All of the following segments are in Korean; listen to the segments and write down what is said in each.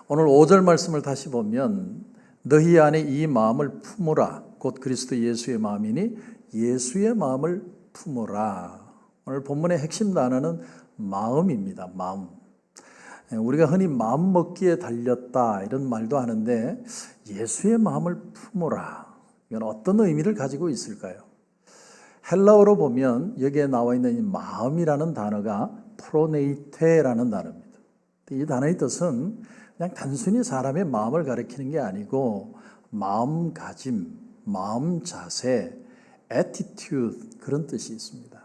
오늘 5절 말씀을 다시 보면 너희 안에 이 마음을 품으라. 곧 그리스도 예수의 마음이니 예수의 마음을 품으라. 오늘 본문의 핵심 단어는 마음입니다. 마음. 우리가 흔히 마음 먹기에 달렸다 이런 말도 하는데 예수의 마음을 품으라. 이건 어떤 의미를 가지고 있을까요? 헬라어로 보면 여기에 나와 있는 이 마음이라는 단어가 프로네이테라는 단어입니다. 이 단어의 뜻은 그냥 단순히 사람의 마음을 가리키는 게 아니고 마음가짐, 마음 자세, attitude 그런 뜻이 있습니다.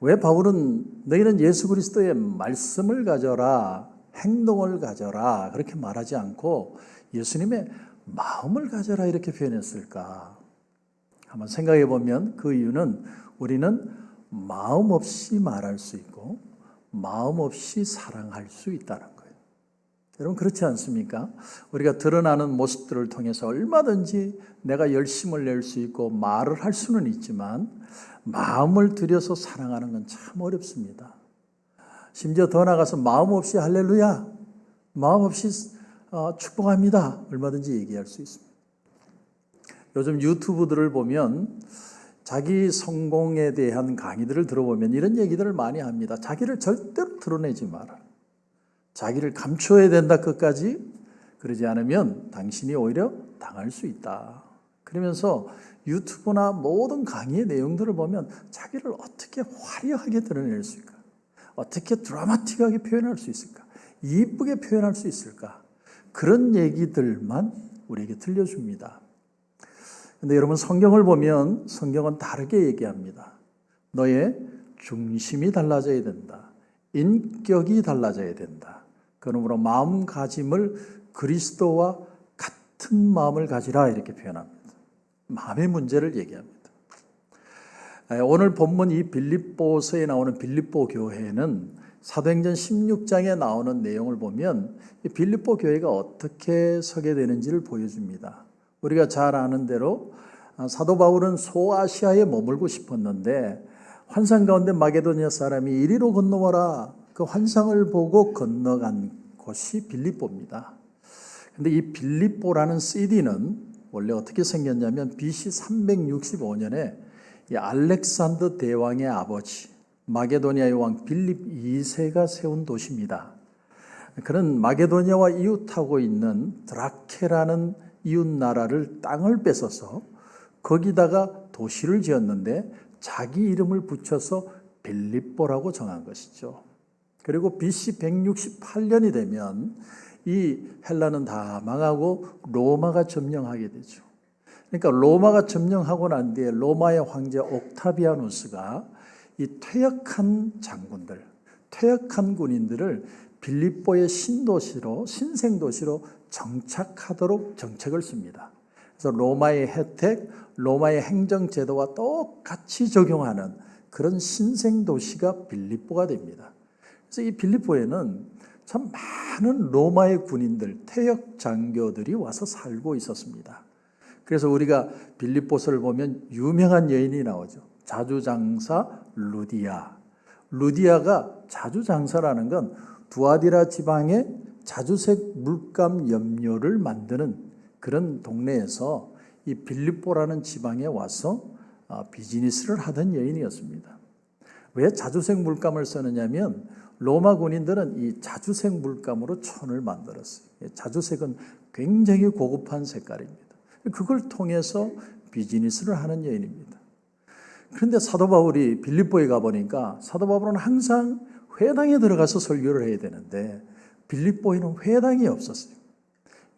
왜 바울은 너희는 예수 그리스도의 말씀을 가져라, 행동을 가져라 그렇게 말하지 않고 예수님의 마음을 가져라 이렇게 표현했을까? 한번 생각해 보면 그 이유는 우리는 마음 없이 말할 수 있고 마음 없이 사랑할 수 있다는 거예요. 여러분 그렇지 않습니까? 우리가 드러나는 모습들을 통해서 얼마든지 내가 열심을 낼 수 있고 말을 할 수는 있지만 마음을 들여서 사랑하는 건 참 어렵습니다. 심지어 더 나아가서 마음 없이 할렐루야, 마음 없이 축복합니다 얼마든지 얘기할 수 있습니다. 요즘 유튜브들을 보면 자기 성공에 대한 강의들을 들어보면 이런 얘기들을 많이 합니다. 자기를 절대로 드러내지 마라. 자기를 감춰야 된다 끝까지. 그러지 않으면 당신이 오히려 당할 수 있다. 그러면서 유튜브나 모든 강의의 내용들을 보면 자기를 어떻게 화려하게 드러낼 수 있을까? 어떻게 드라마틱하게 표현할 수 있을까? 이쁘게 표현할 수 있을까? 그런 얘기들만 우리에게 들려줍니다. 근데 여러분 성경을 보면 성경은 다르게 얘기합니다. 너의 중심이 달라져야 된다. 인격이 달라져야 된다. 그러므로 마음가짐을 그리스도와 같은 마음을 가지라 이렇게 표현합니다. 마음의 문제를 얘기합니다. 오늘 본문 이 빌립보서에 나오는 빌립보 교회는 사도행전 16장에 나오는 내용을 보면 이 빌립보 교회가 어떻게 서게 되는지를 보여줍니다. 우리가 잘 아는 대로 사도 바울은 소아시아에 머물고 싶었는데 환상 가운데 마게도니아 사람이 이리로 건너와라. 그 환상을 보고 건너간 곳이 빌립보입니다. 근데 이 빌립보라는 시티는 원래 어떻게 생겼냐면 BC 365년에 이 알렉산더 대왕의 아버지 마게도니아의 왕 빌립 2세가 세운 도시입니다. 그는 마게도니아와 이웃하고 있는 드라케라는 이웃 나라를 땅을 뺏어서 거기다가 도시를 지었는데 자기 이름을 붙여서 빌립보라고 정한 것이죠. 그리고 BC 168년이 되면 이 헬라는 다 망하고 로마가 점령하게 되죠. 그러니까 로마가 점령하고 난 뒤에 로마의 황제 옥타비아누스가 이 퇴역한 장군들, 퇴역한 군인들을 빌립보의 신도시로, 신생도시로 정착하도록 정책을 씁니다. 그래서 로마의 혜택, 로마의 행정제도와 똑같이 적용하는 그런 신생도시가 빌립보가 됩니다. 그래서 이 빌립보에는 참 많은 로마의 군인들, 퇴역 장교들이 와서 살고 있었습니다. 그래서 우리가 빌립보서를 보면 유명한 여인이 나오죠. 자주장사 루디아. 루디아가 자주장사라는 건 두아디라 지방에 자주색 물감 염료를 만드는 그런 동네에서 이 빌립보라는 지방에 와서 비즈니스를 하던 여인이었습니다. 왜 자주색 물감을 쓰느냐면 로마 군인들은 이 자주색 물감으로 천을 만들었어요. 자주색은 굉장히 고급한 색깔입니다. 그걸 통해서 비즈니스를 하는 여인입니다. 그런데 사도 바울이 빌립보에 가보니까 사도 바울은 항상 회당에 들어가서 설교를 해야 되는데 빌립보에는 회당이 없었어요.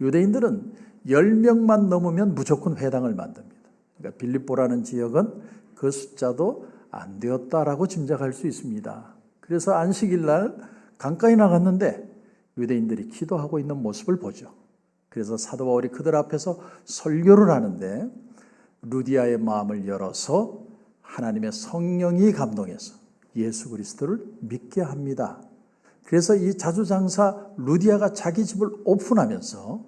유대인들은 10명만 넘으면 무조건 회당을 만듭니다. 그러니까 빌립보라는 지역은 그 숫자도 안 되었다라고 짐작할 수 있습니다. 그래서 안식일 날 강가에 나갔는데 유대인들이 기도하고 있는 모습을 보죠. 그래서 사도 바울이 그들 앞에서 설교를 하는데 루디아의 마음을 열어서 하나님의 성령이 감동해서 예수 그리스도를 믿게 합니다. 그래서 이 자주장사 루디아가 자기 집을 오픈하면서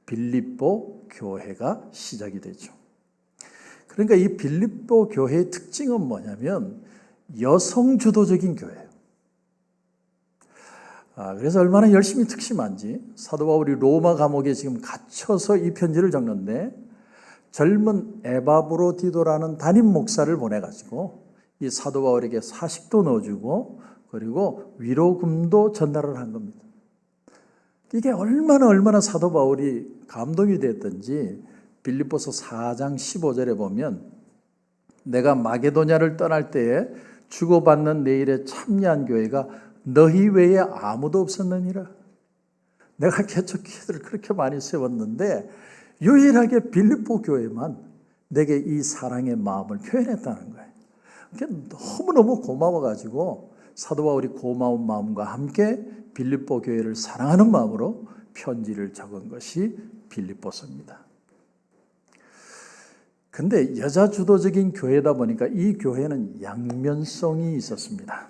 빌립보 교회가 시작이 되죠. 그러니까 이 빌립보 교회의 특징은 뭐냐면 여성 주도적인 교회예요. 그래서 얼마나 열심히 특심한지 사도 바울이 로마 감옥에 지금 갇혀서 이 편지를 적는데 젊은 에바브로디도라는 담임 목사를 보내가지고 이 사도 바울에게 사식도 넣어주고 그리고 위로금도 전달을 한 겁니다. 이게 얼마나 사도 바울이 감동이 됐던지 빌립보서 4장 15절에 보면 내가 마게도냐를 떠날 때에 주고받는 내 일에 참여한 교회가 너희 외에 아무도 없었느니라. 내가 개척교회들을 그렇게 많이 세웠는데 유일하게 빌립보 교회만 내게 이 사랑의 마음을 표현했다는 거예요. 너무너무 고마워가지고 사도 바울이 고마운 마음과 함께 빌립보 교회를 사랑하는 마음으로 편지를 적은 것이 빌립보서입니다. 근데 여자 주도적인 교회다 보니까 이 교회는 양면성이 있었습니다.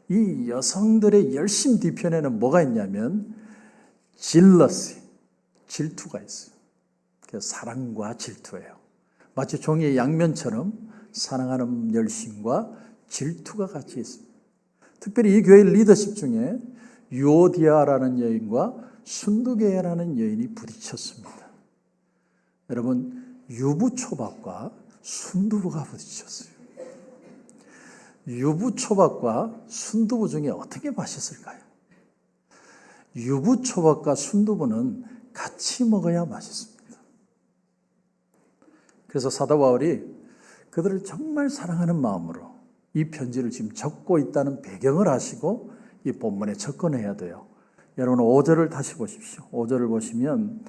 이 여성들의 열심 뒤편에는 뭐가 있냐면 질러시, 질투가 있어요. 사랑과 질투예요. 마치 종이의 양면처럼 사랑하는 열심과 질투가 같이 있습니다. 특별히 이 교회 리더십 중에 유오디아라는 여인과 순두계라는 여인이 부딪혔습니다. 여러분, 유부초밥과 순두부가 부딪혔어요. 유부초밥과 순두부 중에 어떻게 맛있을까요? 유부초밥과 순두부는 같이 먹어야 맛있습니다. 그래서 사도 바울이 그들을 정말 사랑하는 마음으로 이 편지를 지금 적고 있다는 배경을 아시고 이 본문에 접근해야 돼요. 여러분 5절을 다시 보십시오. 5절을 보시면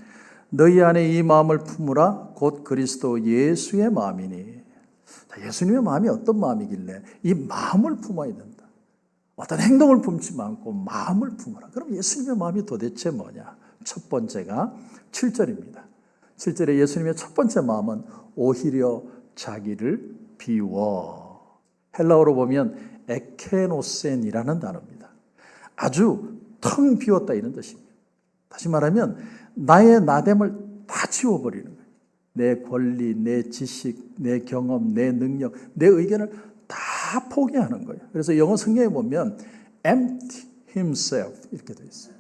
너희 안에 이 마음을 품으라 곧 그리스도 예수의 마음이니. 예수님의 마음이 어떤 마음이길래 이 마음을 품어야 된다. 어떤 행동을 품지 않고 마음을 품어라. 그럼 예수님의 마음이 도대체 뭐냐? 첫 번째가 7절입니다. 7절에 예수님의 첫 번째 마음은 오히려 자기를 비워. 헬라어로 보면 에케노센이라는 단어입니다. 아주 텅 비웠다 이런 뜻입니다. 다시 말하면 나의 나됨을 다 지워버리는 거예요. 내 권리, 내 지식, 내 경험, 내 능력, 내 의견을 다 포기하는 거예요. 그래서 영어 성경에 보면 empty himself 이렇게 되어 있어요.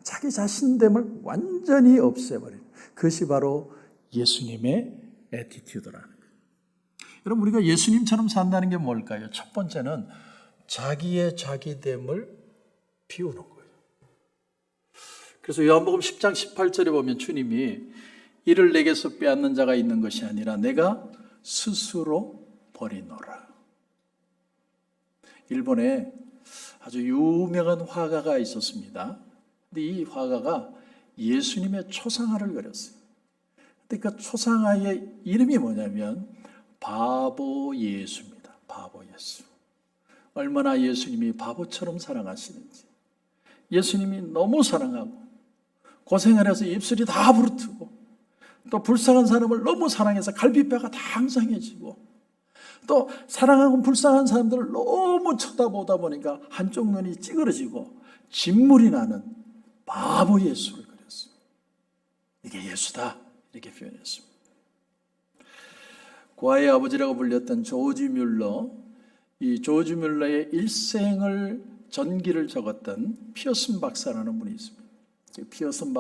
자기 자신됨을 완전히 없애버리는 그것이 바로 예수님의 애티튜드라는 거예요. 여러분 우리가 예수님처럼 산다는 게 뭘까요? 첫 번째는 자기의 자기됨을 비우는 거예요. 그래서 요한복음 10장 18절에 보면 주님이 이를 내게서 빼앗는 자가 있는 것이 아니라 내가 스스로 버리노라. 일본에 아주 유명한 화가가 있었습니다. 근데 이 화가가 예수님의 초상화를 그렸어요. 근데 그 초상화의 이름이 뭐냐면 바보 예수입니다. 바보 예수. 얼마나 예수님이 바보처럼 사랑하시는지. 예수님이 너무 사랑하고 고생을 해서 입술이 다 부르트고 또 불쌍한 사람을 너무 사랑해서 갈비뼈가 다 항상해지고 또 사랑하고 불쌍한 사람들을 너무 쳐다보다 보니까 한쪽 눈이 찌그러지고 진물이 나는 바보 예수를 그렸어요. 이게 예수다 이렇게 표현했습니다. 고아의 아버지라고 불렸던 조지 뮬러, 이 조지 뮬러의 일생을 전기를 적었던 피어슨 박사라는 분이 있습니다. 피어슨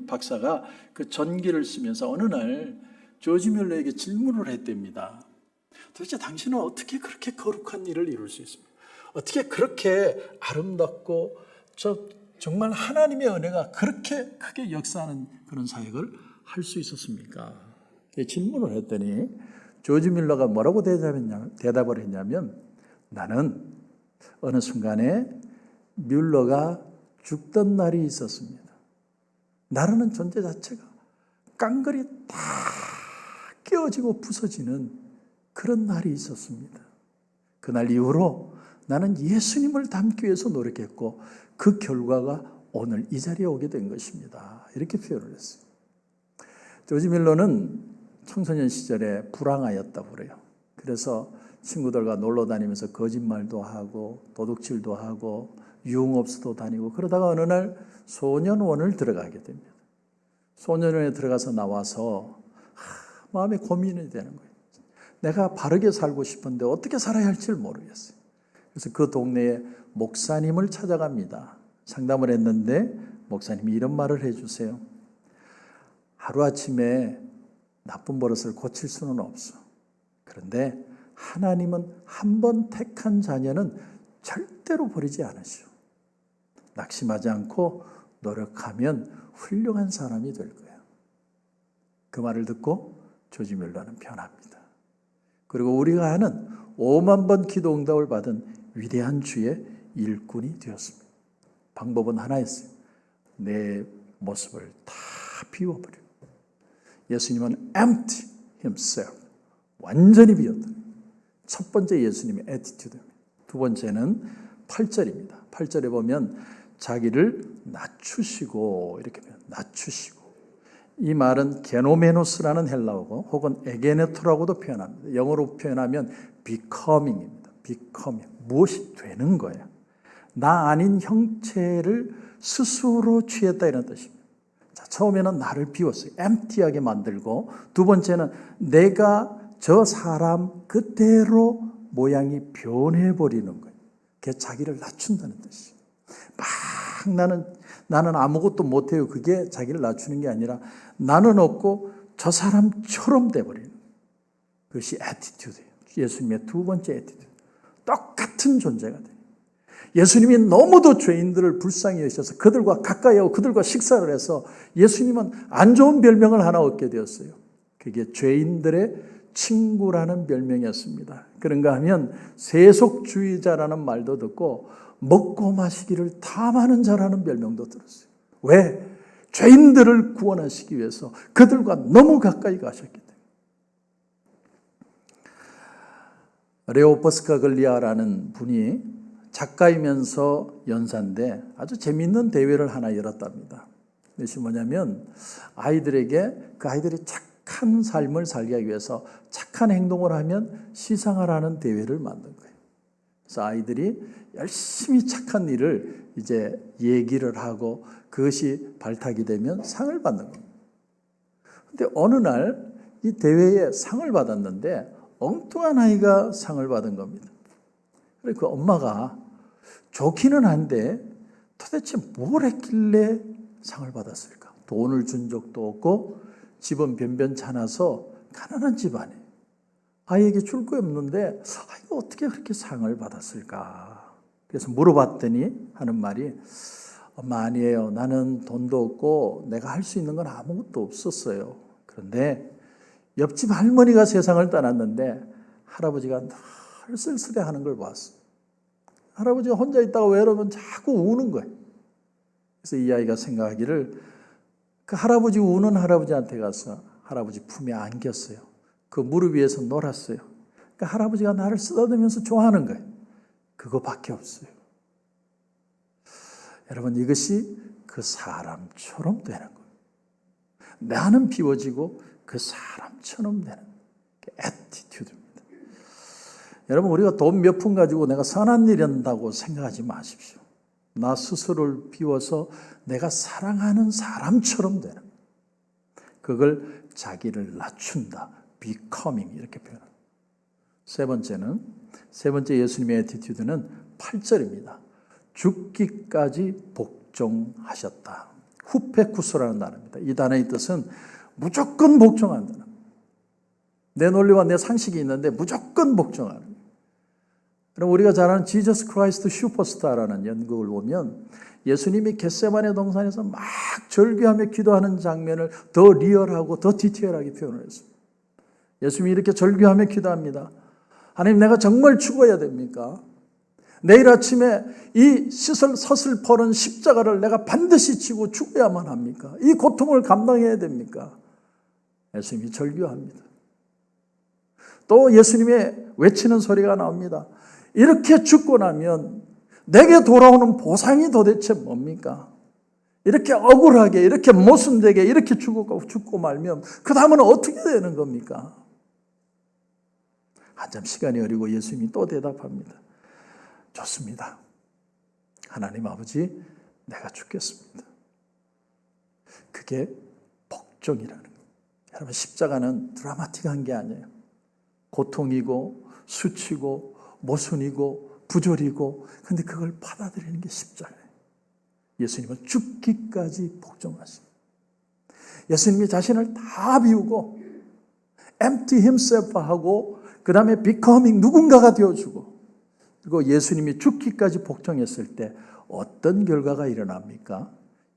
박사가 그 전기를 쓰면서 어느 날 조지 뮬러에게 질문을 했답니다. 도대체 당신은 어떻게 그렇게 거룩한 일을 이룰 수 있습니까? 어떻게 그렇게 아름답고 정말 하나님의 은혜가 그렇게 크게 역사하는 그런 사역을 할 수 있었습니까? 질문을 했더니 조지 뮬러가 뭐라고 대답을 했냐면 나는 어느 순간에 뮬러가 죽던 날이 있었습니다. 나라는 존재 자체가 깡그리 다 깨어지고 부서지는 그런 날이 있었습니다. 그날 이후로 나는 예수님을 닮기 위해서 노력했고 그 결과가 오늘 이 자리에 오게 된 것입니다. 이렇게 표현을 했어요. 조지 뮬러는 청소년 시절에 불황하였다고 그래요. 그래서 친구들과 놀러 다니면서 거짓말도 하고 도둑질도 하고 유흥업소도 다니고 그러다가 어느 날 소년원을 들어가게 됩니다. 소년원에 들어가서 나와서 마음에 고민이 되는 거예요. 내가 바르게 살고 싶은데 어떻게 살아야 할지 모르겠어요. 그래서 그 동네에 목사님을 찾아갑니다. 상담을 했는데 목사님이 이런 말을 해주세요. 하루아침에 나쁜 버릇을 고칠 수는 없어. 그런데 하나님은 한 번 택한 자녀는 절대로 버리지 않으시오. 낙심하지 않고 노력하면 훌륭한 사람이 될 거예요. 그 말을 듣고 조지 뮬러는 변합니다. 그리고 우리가 아는 5만 번 기도 응답을 받은 위대한 주의 일꾼이 되었습니다. 방법은 하나였어요. 내 모습을 다 비워버려. 예수님은 empty himself. 완전히 비웠다. 첫 번째 예수님의 애티튜드입니다. 두 번째는 8절입니다. 8절에 보면 자기를 낮추시고 이렇게 표현, 낮추시고. 이 말은 게노메노스라는 헬라어고 혹은 에게네토라고도 표현합니다. 영어로 표현하면 becoming입니다. becoming. 무엇이 되는 거예요. 나 아닌 형체를 스스로 취했다 이런 뜻입니다. 자, 처음에는 나를 비웠어요. empty하게 만들고 두 번째는 내가 저 사람 그대로 모양이 변해버리는 거예요. 그게 자기를 낮춘다는 뜻이에요. 막 나는 아무것도 못해요. 그게 자기를 낮추는 게 아니라 나는 없고 저 사람처럼 돼버리는 거예요. 그것이 애티튜드예요. 예수님의 두 번째 애티튜드. 똑같은 존재가 돼요. 예수님이 너무도 죄인들을 불쌍히 여기셔서 그들과 가까이 하고 그들과 식사를 해서 예수님은 안 좋은 별명을 하나 얻게 되었어요. 그게 죄인들의 친구라는 별명이었습니다. 그런가 하면 세속주의자라는 말도 듣고 먹고 마시기를 탐하는 자라는 별명도 들었어요. 왜? 죄인들을 구원하시기 위해서 그들과 너무 가까이 가셨기 때문에. 레오 버스카글리아라는 분이 작가이면서 연사인데 아주 재미있는 대회를 하나 열었답니다. 그것이 뭐냐면 아이들에게 그 아이들이 착한 삶을 살기 위해서 착한 행동을 하면 시상을 하는 대회를 만든 거예요. 그래서 아이들이 열심히 착한 일을 이제 얘기를 하고 그것이 발탁이 되면 상을 받는 겁니다. 근데 어느 날 이 대회에 상을 받았는데 엉뚱한 아이가 상을 받은 겁니다. 그래서 그 엄마가 좋기는 한데 도대체 뭘 했길래 상을 받았을까? 돈을 준 적도 없고 집은 변변찮아서 가난한 집안이에요. 아이에게 줄 거 없는데 아이가 어떻게 그렇게 상을 받았을까? 그래서 물어봤더니 하는 말이 엄마 아니에요. 나는 돈도 없고 내가 할 수 있는 건 아무것도 없었어요. 그런데 옆집 할머니가 세상을 떠났는데 할아버지가 늘 쓸쓸해하는 걸 봤어요. 할아버지가 혼자 있다가 외로우면 자꾸 우는 거예요. 그래서 이 아이가 생각하기를 그 할아버지 우는 할아버지한테 가서 할아버지 품에 안겼어요. 그 무릎 위에서 놀았어요. 그러니까 할아버지가 나를 쓰다듬으면서 좋아하는 거예요. 그거밖에 없어요. 여러분 이것이 그 사람처럼 되는 거예요. 나는 비워지고 그 사람처럼 되는 애티튜드입니다. 여러분 우리가 돈 몇 푼 가지고 내가 선한 일 한다고 생각하지 마십시오. 나 스스로를 비워서 내가 사랑하는 사람처럼 되는 거예요. 그걸 자기를 낮춘다. becoming 이렇게 표현합니다. 세 번째 예수님의 애티튜드는 8절입니다. 죽기까지 복종하셨다. 후페쿠소라는 단어입니다. 이 단어의 뜻은 무조건 복종한다는 거예요. 내 논리와 내 상식이 있는데 무조건 복종하는 거예요. 그럼 우리가 잘 아는 지저스 크라이스트 슈퍼스타라는 연극을 보면 예수님이 겟세마네 동산에서 막 절규하며 기도하는 장면을 더 리얼하고 더 디테일하게 표현을 했습니다. 예수님이 이렇게 절규하며 기도합니다. 하나님 내가 정말 죽어야 됩니까? 내일 아침에 이 서슬퍼른 십자가를 내가 반드시 지고 죽어야만 합니까? 이 고통을 감당해야 됩니까? 예수님이 절규합니다. 또 예수님의 외치는 소리가 나옵니다. 이렇게 죽고 나면 내게 돌아오는 보상이 도대체 뭡니까? 이렇게 억울하게 이렇게 모순되게 이렇게 죽고 말면 그 다음은 어떻게 되는 겁니까? 한참 시간이 흐르고 예수님이 또 대답합니다. 좋습니다. 하나님 아버지 내가 죽겠습니다. 그게 복종이라는 거예요. 여러분 십자가는 드라마틱한 게 아니에요. 고통이고 수치고 모순이고 부조리고 근데 그걸 받아들이는 게 십자가예요. 예수님은 죽기까지 복종하십니다. 예수님이 자신을 다 비우고 empty himself 하고 그 다음에 becoming 누군가가 되어주고 그리고 예수님이 죽기까지 복종했을 때 어떤 결과가 일어납니까?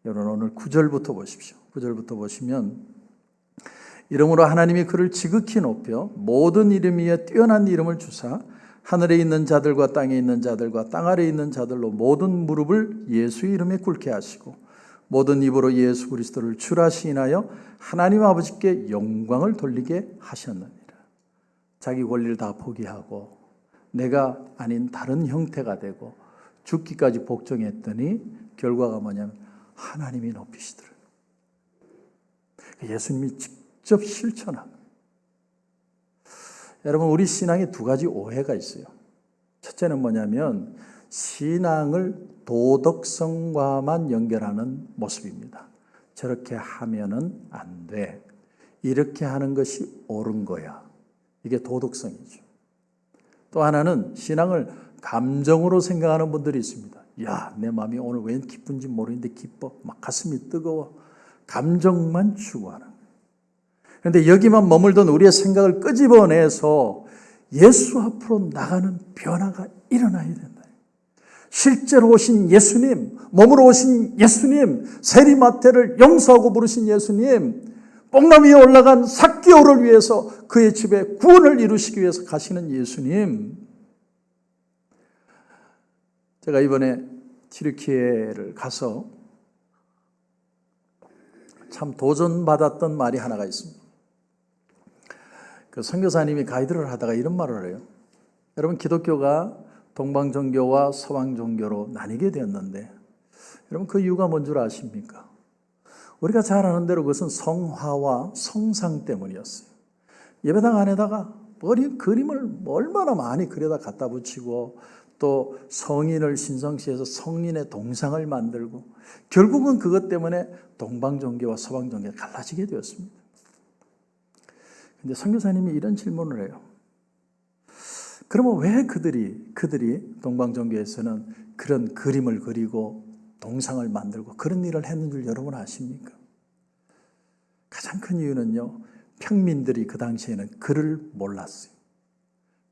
여러분 오늘 9절부터 보십시오. 9절부터 보시면 이름으로 하나님이 그를 지극히 높여 모든 이름 위에 뛰어난 이름을 주사 하늘에 있는 자들과 땅에 있는 자들과 땅 아래에 있는 자들로 모든 무릎을 예수 이름에 꿇게 하시고 모든 입으로 예수 그리스도를 주라 시인하여 하나님 아버지께 영광을 돌리게 하셨느니라. 자기 권리를 다 포기하고 내가 아닌 다른 형태가 되고 죽기까지 복종했더니 결과가 뭐냐면 하나님이 높이시더라. 예수님이 직접 실천한. 여러분 우리 신앙에 두 가지 오해가 있어요. 첫째는 뭐냐면 신앙을 도덕성과만 연결하는 모습입니다. 저렇게 하면은 안 돼. 이렇게 하는 것이 옳은 거야. 이게 도덕성이죠. 또 하나는 신앙을 감정으로 생각하는 분들이 있습니다. 야, 내 마음이 오늘 왜 기쁜지 모르겠는데 기뻐. 막 가슴이 뜨거워. 감정만 추구하는 거예요. 그런데 여기만 머물던 우리의 생각을 끄집어내서 예수 앞으로 나가는 변화가 일어나야 된다. 실제로 오신 예수님, 몸으로 오신 예수님, 세리마태를 용서하고 부르신 예수님, 뽕나무 위에 올라간 삭개오를 위해서 그의 집에 구원을 이루시기 위해서 가시는 예수님. 제가 이번에 튀르키예를 가서 참 도전받았던 말이 하나가 있습니다. 그 선교사님이 가이드를 하다가 이런 말을 해요. 여러분 기독교가 동방 종교와 서방 종교로 나뉘게 되었는데 여러분 그 이유가 뭔 줄 아십니까? 우리가 잘 아는 대로 그것은 성화와 성상 때문이었어요. 예배당 안에다가 그림을 얼마나 많이 그려다 갖다 붙이고 또 성인을 신성시해서 성인의 동상을 만들고 결국은 그것 때문에 동방 종교와 서방 종교가 갈라지게 되었습니다. 그런데 선교사님이 이런 질문을 해요. 그러면 왜 그들이 동방 종교에서는 그런 그림을 그리고 동상을 만들고 그런 일을 했는 줄 여러분 아십니까? 가장 큰 이유는요, 평민들이 그 당시에는 글을 몰랐어요.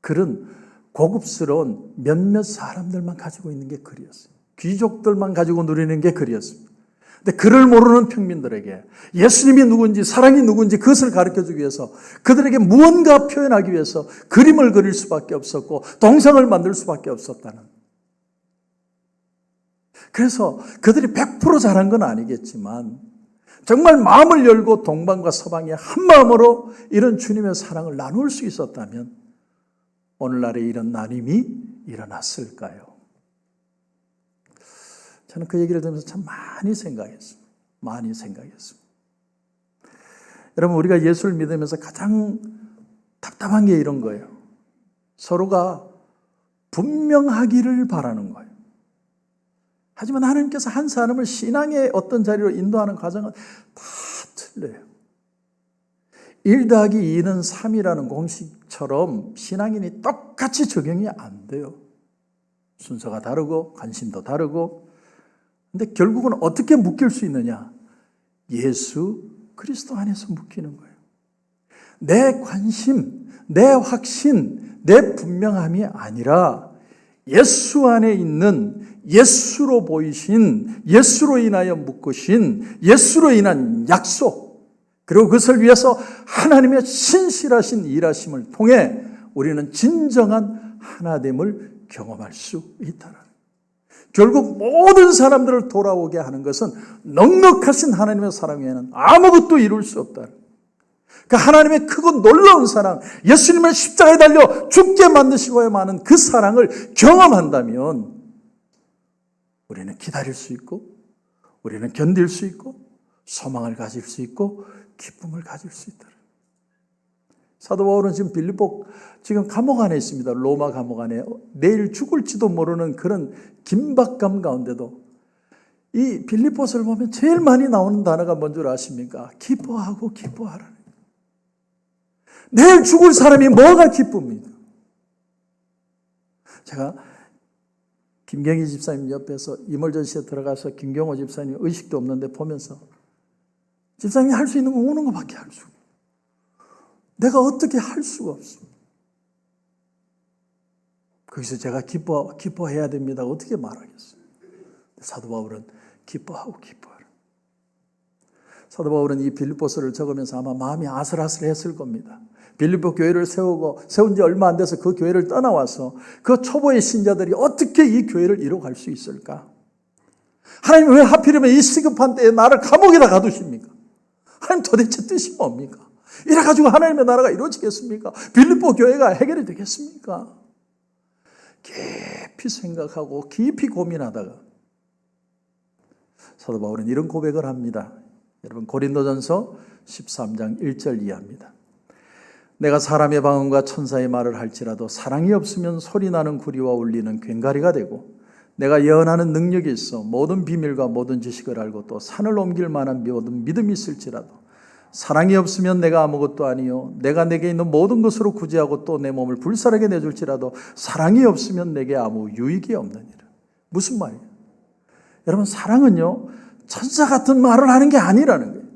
글은 고급스러운 몇몇 사람들만 가지고 있는 게 글이었어요. 귀족들만 가지고 누리는 게 글이었습니다. 근데 글을 모르는 평민들에게 예수님이 누군지 사랑이 누군지 그것을 가르쳐주기 위해서 그들에게 무언가 표현하기 위해서 그림을 그릴 수밖에 없었고 동상을 만들 수밖에 없었다는. 그래서 그들이 100% 잘한 건 아니겠지만 정말 마음을 열고 동방과 서방이 한 마음으로 이런 주님의 사랑을 나눌 수 있었다면 오늘날에 이런 나눔이 일어났을까요? 저는 그 얘기를 들으면서 참 많이 생각했습니다. 여러분 우리가 예수를 믿으면서 가장 답답한 게 이런 거예요. 서로가 분명하기를 바라는 거예요. 하지만 하나님께서 한 사람을 신앙의 어떤 자리로 인도하는 과정은 다 틀려요. 1 더하기 2는 3이라는 공식처럼 신앙인이 똑같이 적용이 안 돼요. 순서가 다르고 관심도 다르고. 근데 결국은 어떻게 묶일 수 있느냐? 예수 그리스도 안에서 묶이는 거예요. 내 관심, 내 확신, 내 분명함이 아니라 예수 안에 있는 예수로 보이신, 예수로 인하여 묶으신, 예수로 인한 약속, 그리고 그것을 위해서 하나님의 신실하신 일하심을 통해 우리는 진정한 하나됨을 경험할 수 있다는. 결국 모든 사람들을 돌아오게 하는 것은 넉넉하신 하나님의 사랑 외에는 아무것도 이룰 수 없다는. 그 하나님의 크고 놀라운 사랑, 예수님을 십자가에 달려 죽게 만드시고야 마는 그 사랑을 경험한다면 우리는 기다릴 수 있고, 우리는 견딜 수 있고, 소망을 가질 수 있고, 기쁨을 가질 수 있다. 사도 바울은 지금 빌립보 지금 감옥 안에 있습니다. 로마 감옥 안에. 내일 죽을지도 모르는 그런 긴박감 가운데도 이 빌립보서를 보면 제일 많이 나오는 단어가 뭔 줄 아십니까? 기뻐하고 기뻐하라는. 내일 죽을 사람이 뭐가 기쁩니까? 제가 김경희 집사님 옆에서 이멀전시에 들어가서 김경호 집사님 의식도 없는데 보면서 집사님이 할 수 있는 건 우는 것밖에 할 수 없어요. 내가 어떻게 할 수가 없어. 거기서 제가 기뻐해야 됩니다. 어떻게 말하겠어요? 사도 바울은 기뻐하라. 사도 바울은 이 빌립보서를 적으면서 아마 마음이 아슬아슬했을 겁니다. 빌립보 교회를 세운 지 얼마 안 돼서 그 교회를 떠나와서 그 초보의 신자들이 어떻게 이 교회를 이뤄갈 수 있을까? 하나님 왜 하필이면 이 시급한 때에 나를 감옥에다 가두십니까? 하나님 도대체 뜻이 뭡니까? 이래가지고 하나님의 나라가 이루어지겠습니까? 빌립보 교회가 해결이 되겠습니까? 깊이 생각하고 깊이 고민하다가 사도 바울은 이런 고백을 합니다. 여러분 고린도전서 13장 1절 이하입니다. 내가 사람의 방언과 천사의 말을 할지라도 사랑이 없으면 소리나는 구리와 울리는 괭가리가 되고 내가 예언하는 능력이 있어 모든 비밀과 모든 지식을 알고 또 산을 옮길 만한 모든 믿음이 있을지라도 사랑이 없으면 내가 아무것도 아니요 내가 내게 있는 모든 것으로 구제하고 또 내 몸을 불살하게 내줄지라도 사랑이 없으면 내게 아무 유익이 없느니라. 무슨 말이에요? 여러분 사랑은요 천사 같은 말을 하는 게 아니라는 거예요.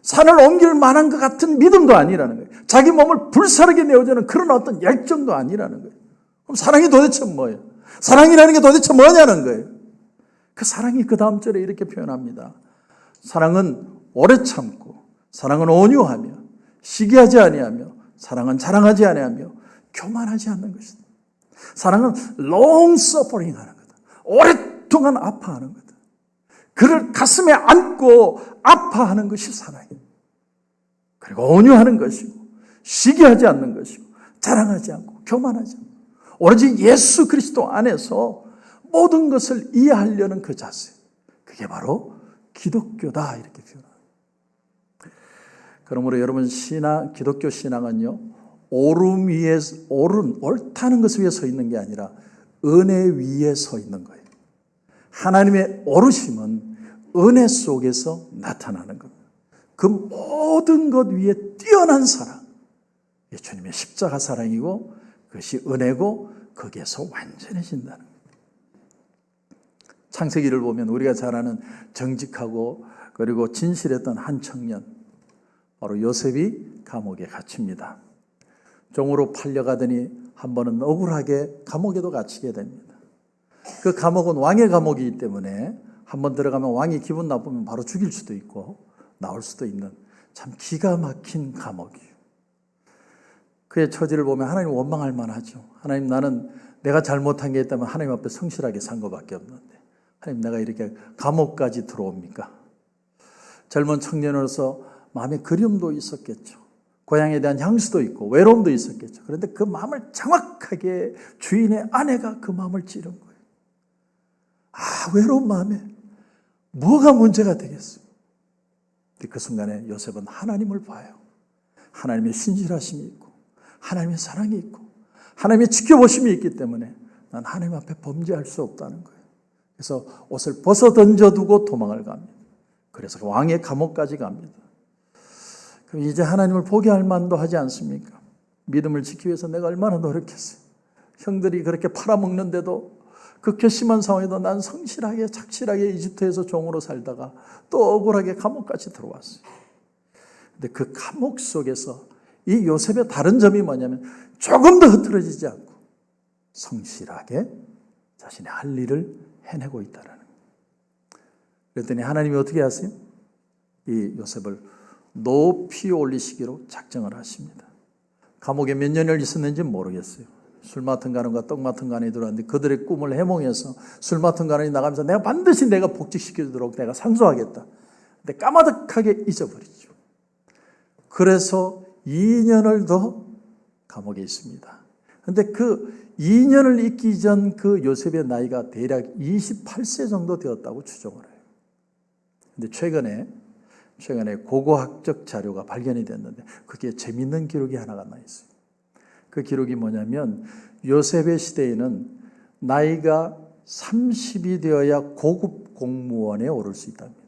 산을 옮길 만한 것 같은 믿음도 아니라는 거예요. 자기 몸을 불사르게 내어주는 그런 어떤 열정도 아니라는 거예요. 그럼 사랑이 도대체 뭐예요? 사랑이라는 게 도대체 뭐냐는 거예요. 그 사랑이 그 다음 절에 이렇게 표현합니다. 사랑은 오래 참고 사랑은 온유하며 시기하지 아니하며 사랑은 자랑하지 아니하며 교만하지 않는 것이다. 사랑은 long suffering 하는 거다. 오랫동안 아파하는 거다. 그를 가슴에 안고 아파하는 것이 사랑이에요. 그리고 온유하는 것이고 시기하지 않는 것이고 자랑하지 않고 교만하지 않고 오로지 예수 그리스도 안에서 모든 것을 이해하려는 그 자세, 그게 바로 기독교다 이렇게 표현합니다. 그러므로 여러분 기독교 신앙은요 옳다는 것을 위해 서 있는 게 아니라 은혜 위에 서 있는 거예요. 하나님의 오르심은 은혜 속에서 나타나는 겁니다. 그 모든 것 위에 뛰어난 사랑, 주님의 십자가 사랑이고 그것이 은혜고 거기에서 완전해진다는 겁니다. 창세기를 보면 우리가 잘 아는 정직하고 그리고 진실했던 한 청년, 바로 요셉이 감옥에 갇힙니다. 종으로 팔려가더니 한 번은 억울하게 감옥에도 갇히게 됩니다. 그 감옥은 왕의 감옥이기 때문에 한번 들어가면 왕이 기분 나쁘면 바로 죽일 수도 있고 나올 수도 있는 참 기가 막힌 감옥이에요. 그의 처지를 보면 하나님 원망할 만하죠. 하나님 나는 내가 잘못한 게 있다면 하나님 앞에 성실하게 산 것밖에 없는데 하나님 내가 이렇게 감옥까지 들어옵니까? 젊은 청년으로서 마음에 그리움도 있었겠죠. 고향에 대한 향수도 있고 외로움도 있었겠죠. 그런데 그 마음을 정확하게 주인의 아내가 그 마음을 찌른 거예요. 외로운 마음에 뭐가 문제가 되겠어요? 그 순간에 요셉은 하나님을 봐요. 하나님의 신실하심이 있고 하나님의 사랑이 있고 하나님의 지켜보심이 있기 때문에 난 하나님 앞에 범죄할 수 없다는 거예요. 그래서 옷을 벗어 던져두고 도망을 갑니다. 그래서 왕의 감옥까지 갑니다. 그럼 이제 하나님을 포기할 만도 하지 않습니까? 믿음을 지키기 위해서 내가 얼마나 노력했어요. 형들이 그렇게 팔아먹는데도 그 괘씸한 상황에도 난 성실하게 착실하게 이집트에서 종으로 살다가 또 억울하게 감옥까지 들어왔어요. 근데 그 감옥 속에서 이 요셉의 다른 점이 뭐냐면 조금 더 흐트러지지 않고 성실하게 자신의 할 일을 해내고 있다는 거예요. 그랬더니 하나님이 어떻게 하세요? 이 요셉을 높이 올리시기로 작정을 하십니다. 감옥에 몇 년을 있었는지 모르겠어요. 술 맡은 간원과 떡 맡은 간원이 들어왔는데 그들의 꿈을 해몽해서 술 맡은 간원이 나가면서 내가 반드시 내가 복직시켜주도록 내가 상소하겠다. 근데 까마득하게 잊어버리죠. 그래서 2년을 더 감옥에 있습니다. 근데 그 2년을 있기 전 그 요셉의 나이가 대략 28세 정도 되었다고 추정을 해요. 근데 최근에 고고학적 자료가 발견이 됐는데 그게 재밌는 기록이 하나가 나 있어요. 그 기록이 뭐냐면 요셉의 시대에는 나이가 30이 되어야 고급 공무원에 오를 수 있답니다.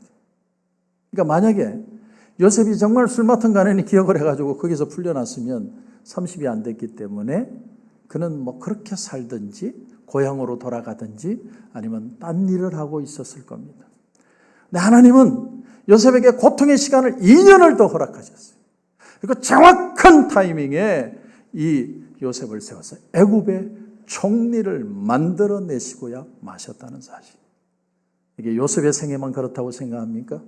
그러니까 만약에 요셉이 정말 술 맡은 간원이 기억을 해가지고 거기서 풀려났으면 30이 안 됐기 때문에 그는 뭐 그렇게 살든지 고향으로 돌아가든지 아니면 딴 일을 하고 있었을 겁니다. 근데 하나님은 요셉에게 고통의 시간을 2년을 더 허락하셨어요. 그리고 정확한 타이밍에 이 요셉을 세워서 애굽의 총리를 만들어내시고야 마셨다는 사실. 이게 요셉의 생애만 그렇다고 생각합니까?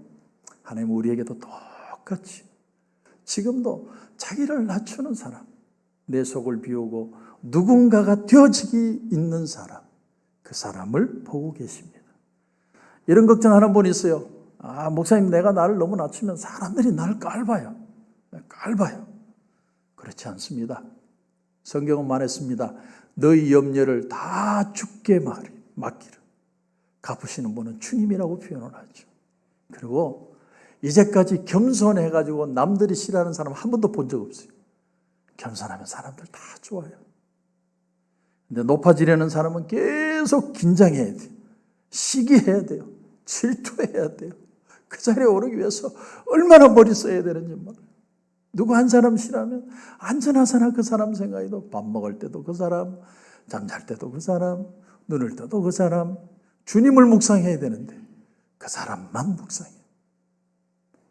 하나님 우리에게도 똑같이 지금도 자기를 낮추는 사람, 내 속을 비우고 누군가가 되어지기 있는 사람, 그 사람을 보고 계십니다. 이런 걱정하는 분이 있어요. 목사님, 내가 나를 너무 낮추면 사람들이 나를 깔봐요. 그렇지 않습니다. 성경은 말했습니다. 너희 염려를 다 주께 맡기라. 갚으시는 분은 주님이라고 표현을 하죠. 그리고 이제까지 겸손해가지고 남들이 싫어하는 사람 한 번도 본 적 없어요. 겸손하면 사람들 다 좋아요. 근데 높아지려는 사람은 계속 긴장해야 돼요. 시기해야 돼요. 질투해야 돼요. 그 자리에 오르기 위해서 얼마나 머리 써야 되는지 몰라요. 누구 한 사람 싫어하면 안전하잖아. 그 사람 생각해도 밥 먹을 때도 그 사람, 잠잘 때도 그 사람, 눈을 떠도 그 사람, 주님을 묵상해야 되는데 그 사람만 묵상해요.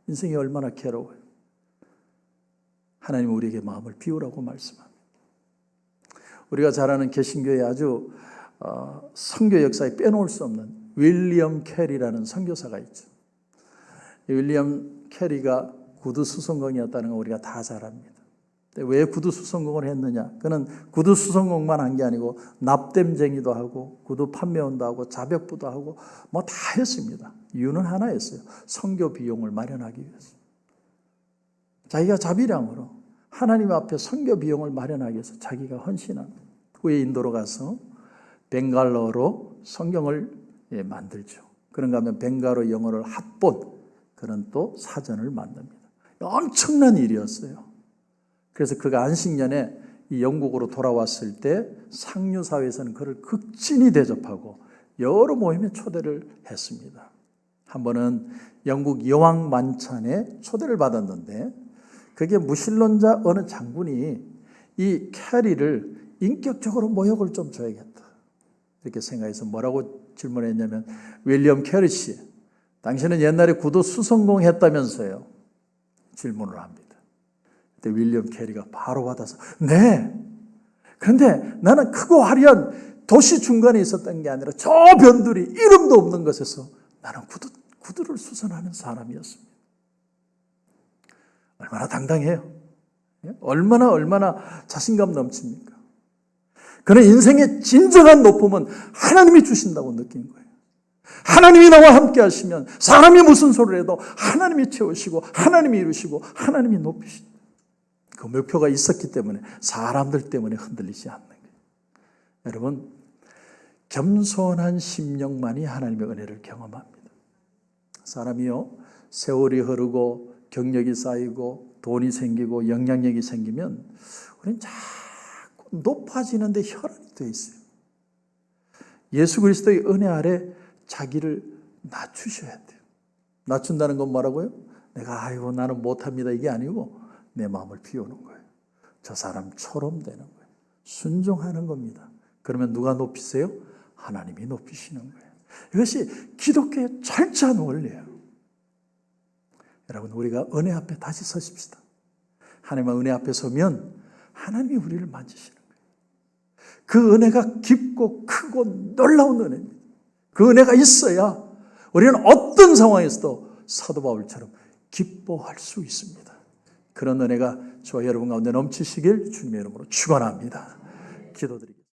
인생이 얼마나 괴로워요. 하나님 우리에게 마음을 비우라고 말씀합니다. 우리가 잘 아는 개신교의 아주 선교 역사에 빼놓을 수 없는 윌리엄 캐리라는 선교사가 있죠. 윌리엄 캐리가 구두 수성공이었다는 거 우리가 다 잘 압니다. 왜 구두 수성공을 했느냐? 그는 구두 수성공만 한 게 아니고 납땜쟁이도 하고 구두 판매원도 하고 자벽부도 하고 뭐 다 했습니다. 이유는 하나였어요. 선교 비용을 마련하기 위해서. 자기가 자비량으로 하나님 앞에 선교 비용을 마련하기 위해서 자기가 헌신합니다. 후에 인도로 가서 벵갈로로 성경을 만들죠. 그런가 하면 벵갈로 영어를 합본 그런 또 사전을 만듭니다. 엄청난 일이었어요. 그래서 그가 안식년에 이 영국으로 돌아왔을 때 상류사회에서는 그를 극진히 대접하고 여러 모임에 초대를 했습니다. 한 번은 영국 여왕 만찬에 초대를 받았는데 그게 무신론자 어느 장군이 이 캐리를 인격적으로 모욕을 좀 줘야겠다 이렇게 생각해서 뭐라고 질문했냐면, 윌리엄 캐리 씨, 당신은 옛날에 구두 수성공 했다면서요? 질문을 합니다. 그때 윌리엄 캐리가 바로 받아서 네, 그런데 나는 크고 화려한 도시 중간에 있었던 게 아니라 저 변두리 이름도 없는 곳에서 나는 구두를 수선하는 사람이었습니다. 얼마나 당당해요. 얼마나 자신감 넘칩니까? 그는 인생의 진정한 높음은 하나님이 주신다고 느낀 거예요. 하나님이 나와 함께 하시면 사람이 무슨 소리를 해도 하나님이 채우시고 하나님이 이루시고 하나님이 높이신다. 그 목표가 있었기 때문에 사람들 때문에 흔들리지 않는 거예요. 여러분, 겸손한 심령만이 하나님의 은혜를 경험합니다. 사람이요, 세월이 흐르고 경력이 쌓이고 돈이 생기고 영향력이 생기면 우리는 자꾸 높아지는데 혈안이 돼 있어요. 예수 그리스도의 은혜 아래 자기를 낮추셔야 돼요. 낮춘다는 건 뭐라고요? 내가 나는 못합니다 이게 아니고 내 마음을 비우는 거예요. 저 사람처럼 되는 거예요. 순종하는 겁니다. 그러면 누가 높이세요? 하나님이 높이시는 거예요. 이것이 기독교의 철저한 원리예요. 여러분, 우리가 은혜 앞에 다시 서십시다. 하나님의 은혜 앞에 서면 하나님이 우리를 만지시는 거예요. 그 은혜가 깊고 크고 놀라운 은혜입니다. 그 은혜가 있어야 우리는 어떤 상황에서도 사도 바울처럼 기뻐할 수 있습니다. 그런 은혜가 저와 여러분 가운데 넘치시길 주님의 이름으로 축원합니다. 기도드리겠습니다.